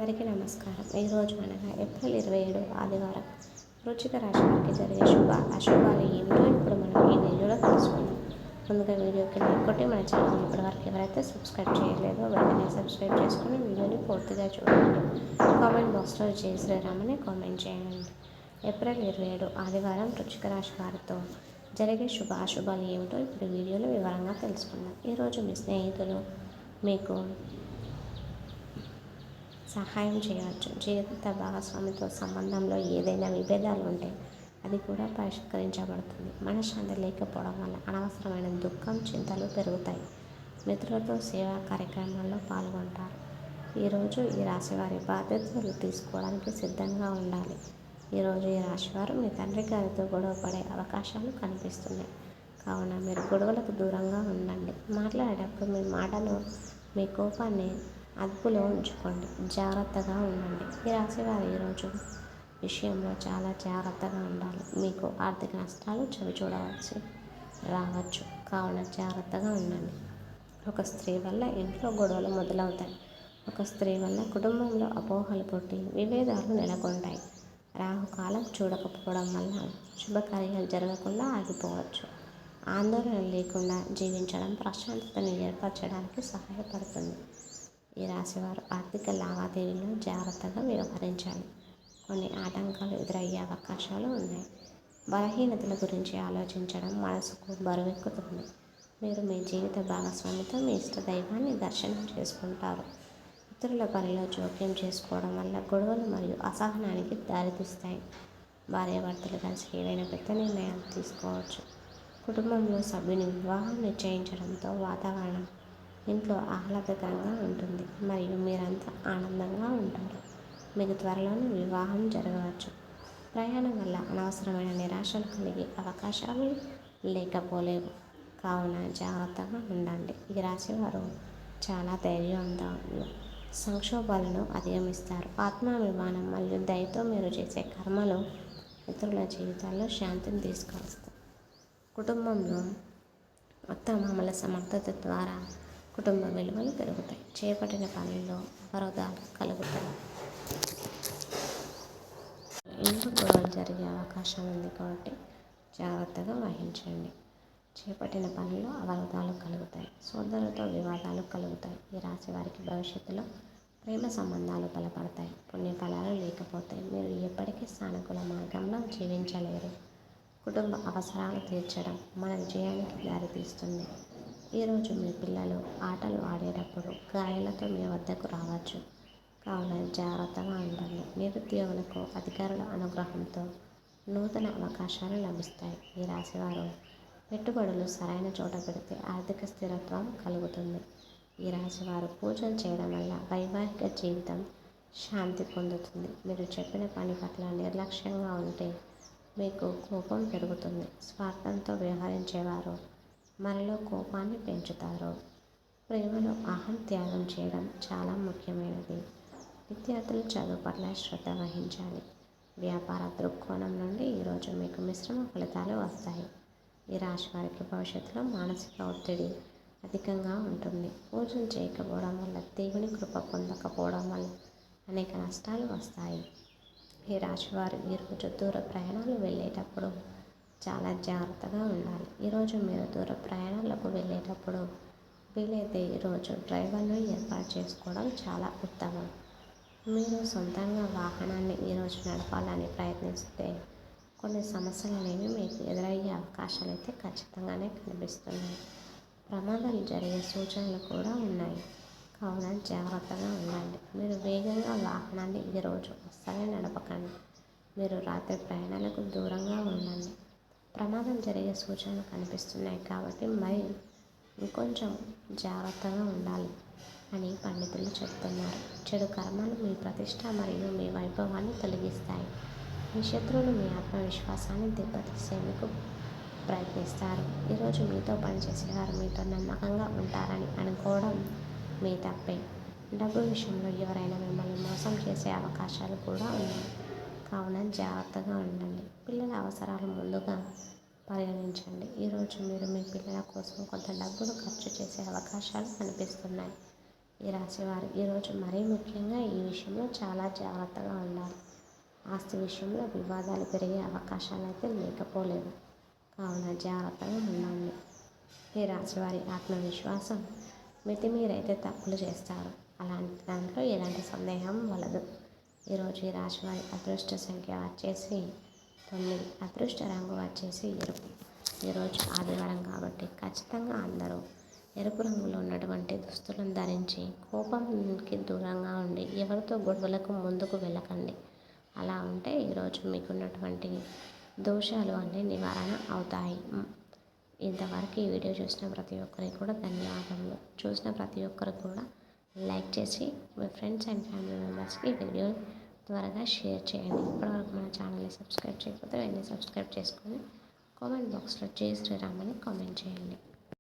అందరికీ నమస్కారం. ఈరోజు అనగా ఏప్రిల్ 27 ఆదివారం. వృశ్చిక రాశి వారికి జరిగే అశుభాలు ఏమిటో ఇప్పుడు మనం ఈ వీడియోలో తెలుసుకుందాం. ముందుగా వీడియోకి లైక్ కొట్టి మన ఛానల్ ఇప్పటివరకు ఎవరైతే సబ్స్క్రైబ్ చేయలేదో వెంటనే సబ్స్క్రైబ్ చేసుకుని వీడియోని పూర్తిగా చూడండి. కామెంట్ బాక్స్లో జై శ్రీరామ్ అని కామెంట్ చేయండి. ఏప్రిల్ 27 ఆదివారం వృశ్చిక రాశి వారితో జరిగే అశుభాలు ఏమిటో ఇప్పుడు వీడియోలో వివరంగా తెలుసుకుందాం. ఈరోజు మీ స్నేహితులు మీకు సహాయం చేయవచ్చు. జీవిత భాగస్వామితో సంబంధంలో ఏదైనా విభేదాలు ఉంటే అది కూడా పరిష్కరించబడుతుంది. మనశ్శాంతి లేకపోవడం వల్ల అనవసరమైన దుఃఖం, చింతలు పెరుగుతాయి. మిత్రులతో సేవా కార్యక్రమాల్లో పాల్గొంటారు. ఈరోజు ఈ రాశివారి బాధ్యతలు తీసుకోవడానికి సిద్ధంగా ఉండాలి. ఈరోజు ఈ రాశివారు మీ తండ్రి గారితో గొడవ పడే అవకాశాలు కనిపిస్తున్నాయి. కావున మీరు గొడవలకు దూరంగా ఉండండి. మాట్లాడేటప్పుడు మీ మాటను, మీ కోపాన్ని అదుపులో ఉంచుకోండి. జాగ్రత్తగా ఉండండి. ఈ రాశివారు ఈరోజు విషయంలో చాలా జాగ్రత్తగా ఉండాలి. మీకు ఆర్థిక నష్టాలు చవిచూడవచ్చు రావచ్చు. కావున జాగ్రత్తగా ఉండండి. ఒక స్త్రీ వల్ల ఇంట్లో గొడవలు మొదలవుతాయి. ఒక స్త్రీ వల్ల కుటుంబంలో అపోహలు పుట్టి విభేదాలు నెలకొంటాయి. రాహుకాలం చూడకపోవడం వల్ల శుభకార్యాలు జరగకుండా ఆగిపోవచ్చు. ఆందోళన లేకుండా జీవించడం ప్రశాంతతను ఏర్పరచడానికి సహాయపడుతుంది. ఈ రాశివారు ఆర్థిక లావాదేవీల్లో జాగ్రత్తగా వ్యవహరించాలి. కొన్ని ఆటంకాలు ఎదురయ్యే అవకాశాలు ఉన్నాయి. బలహీనతల గురించి ఆలోచించడం మనసుకు బరువెక్కుతుంది. మీరు మీ జీవిత భాగస్వామితో మీ ఇష్ట దైవాన్ని దర్శనం చేసుకుంటారు. ఇతరుల పనిలో జోక్యం చేసుకోవడం వల్ల గొడవలు మరియు అసహనానికి దారితీస్తాయి. భార్యాభర్తలు కలిసి ఏదైనా పెద్ద నిర్ణయాలు తీసుకోవచ్చు. కుటుంబంలో సభ్యుని వివాహం నిశ్చయించడంతో వాతావరణం ఇంట్లో ఆహ్లాదకరంగా ఉంటుంది మరియు మీరంతా ఆనందంగా ఉంటారు. మీకు త్వరలోనే వివాహం జరగవచ్చు. ప్రయాణం వల్ల అనవసరమైన నిరాశలు కలిగే అవకాశాలు లేకపోలేవు. కావున జాగ్రత్తగా ఉండండి. ఈ రాశివారు చాలా ధైర్యవంతులు. సంక్షోభాలను అధిగమిస్తారు. ఆత్మాభిమానం మరియు దయతో మీరు చేసే కర్మలు ఇతరుల జీవితాల్లో శాంతిని తీసుకువస్తాయి. కుటుంబంలో అత్తమామల సమర్థత ద్వారా కుటుంబ విలువలు పెరుగుతాయి. చేపట్టిన పనుల్లో అవరోధాలు కలుగుతాయి. ఇంట్లో గొడవలు జరిగే అవకాశం ఉంది కాబట్టి జాగ్రత్తగా వహించండి. చేపట్టిన పనుల్లో అవరోధాలు కలుగుతాయి. సోదరులతో వివాదాలు కలుగుతాయి. ఈ రాశి వారికి భవిష్యత్తులో ప్రేమ సంబంధాలు బలపడతాయి. పుణ్యఫలాలు లేకపోతే మీరు ఎప్పటికీ సానుకూల మార్గంలో జీవించలేరు. కుటుంబ అవసరాలు తీర్చడం మన విజయానికి దారితీస్తుంది. ఈరోజు మీ పిల్లలు ఆటలు ఆడేటప్పుడు గాయాలతో మీ వద్దకు రావచ్చు. కావున జాగ్రత్తగా ఉండండి. నిరుద్యోగులకు అధికారుల అనుగ్రహంతో నూతన అవకాశాలు లభిస్తాయి. ఈ రాశివారు పెట్టుబడులు సరైన చోట పెడితే ఆర్థిక స్థిరత్వం కలుగుతుంది. ఈ రాశివారు పూజలు చేయడం వల్ల వైవాహిక జీవితం శాంతి పొందుతుంది. మీరు చెప్పిన పని పట్ల నిర్లక్ష్యంగా ఉంటే మీకు కోపం పెరుగుతుంది. స్వార్థంతో వ్యవహరించేవారు మనలో కోపాన్ని పెంచుతారు. ప్రేమలో అహం త్యాగం చేయడం చాలా ముఖ్యమైనది. విద్యార్థులు చదువు పట్ల శ్రద్ధ వహించాలి. వ్యాపార దృక్కోణం నుండి ఈరోజు మీకు మిశ్రమ ఫలితాలు వస్తాయి. ఈ రాశి వారికి భవిష్యత్తులో మానసిక ఒత్తిడి అధికంగా ఉంటుంది. పూజలు చేయకపోవడం వల్ల, దేవుని కృప పొందకపోవడం వల్ల అనేక నష్టాలు వస్తాయి. ఈ రాశివారు ఈరోజు దూర ప్రయాణాలు వెళ్ళేటప్పుడు చాలా జాగ్రత్తగా ఉండాలి. ఈరోజు మీరు దూర ప్రయాణాలకు వెళ్ళేటప్పుడు వీలైతే ఈరోజు డ్రైవర్ను ఏర్పాటు చేసుకోవడం చాలా ఉత్తమం. మీరు సొంతంగా వాహనాన్ని ఈరోజు నడపాలని ప్రయత్నిస్తే కొన్ని సమస్యలు అనేవి మీకు ఎదురయ్యే అవకాశాలు అయితే ఖచ్చితంగానే కనిపిస్తున్నాయి. ప్రమాదాలు జరిగే సూచనలు కూడా ఉన్నాయి. కావున జాగ్రత్తగా ఉండండి. మీరు వేగంగా వాహనాన్ని ఈరోజు అస్సలే నడపకండి. మీరు రాత్రి ప్రయాణాలకు దూరంగా ఉండండి. ప్రమాదం జరిగే సూచనలు కనిపిస్తున్నాయి కాబట్టి మరి ఇంకొంచెం జాగ్రత్తగా ఉండాలి అని పండితులు చెబుతున్నారు. చెడు కర్మలు మీ ప్రతిష్ట మరియు మీ వైభవాన్ని తొలగిస్తాయి. మీ శత్రువులు మీ ఆత్మవిశ్వాసాన్ని దెబ్బతీసేందుకు ప్రయత్నిస్తారు. ఈరోజు మీతో పనిచేసేవారు మీతో నమ్మకంగా ఉంటారని అనుకోవడం మీ తప్పే. డబ్బు విషయంలో ఎవరైనా మిమ్మల్ని మోసం చేసే అవకాశాలు కూడా ఉన్నాయి. కావున జాగ్రత్తగా ఉండండి. పిల్లల అవసరాలు ముందుగా పరిగణించండి. ఈరోజు మీరు మీ పిల్లల కోసం కొంత డబ్బును ఖర్చు చేసే అవకాశాలు కనిపిస్తున్నాయి. ఈ రాశివారు ఈరోజు మరీ ముఖ్యంగా ఈ విషయంలో చాలా జాగ్రత్తగా ఉండాలి. ఆస్తి విషయంలో వివాదాలు పెరిగే అవకాశాలు అయితే లేకపోలేదు. కావున జాగ్రత్తగా ఉండండి. ఈ రాశివారి ఆత్మవిశ్వాసం మితిమీరైతే తప్పులు చేస్తారు. అలాంటి దాంట్లో ఎలాంటి సందేహం వలదు. ఈరోజు ఈ రాశివారి అదృష్ట సంఖ్య వచ్చేసి 9, అదృష్ట రంగు వచ్చేసి ఎరుపు. ఈరోజు ఆదివారం కాబట్టి ఖచ్చితంగా అందరూ ఎరుపు రంగులో ఉన్నటువంటి దుస్తులను ధరించి కోపంకి దూరంగా ఉండి ఎవరితో గొడవలకు ముందుకు వెళ్ళకండి. అలా ఉంటే ఈరోజు మీకున్నటువంటి దోషాలు అన్నీ నివారణ అవుతాయి. ఇంతవరకు ఈ వీడియో చూసిన ప్రతి ఒక్కరికి కూడా ధన్యవాదములు. చూసిన ప్రతి ఒక్కరు కూడా లైక్ చేసి మీ ఫ్రెండ్స్ అండ్ ఫ్యామిలీ మెంబర్స్కి వీడియో త్వరగా షేర్ చేయండి. ఇప్పటివరకు మన ఛానల్ని సబ్స్క్రైబ్ చేయకపోతే వెంటనే సబ్స్క్రైబ్ చేసుకొని కామెంట్ బాక్స్లో జై శ్రీరామ్ అని కామెంట్ చేయండి.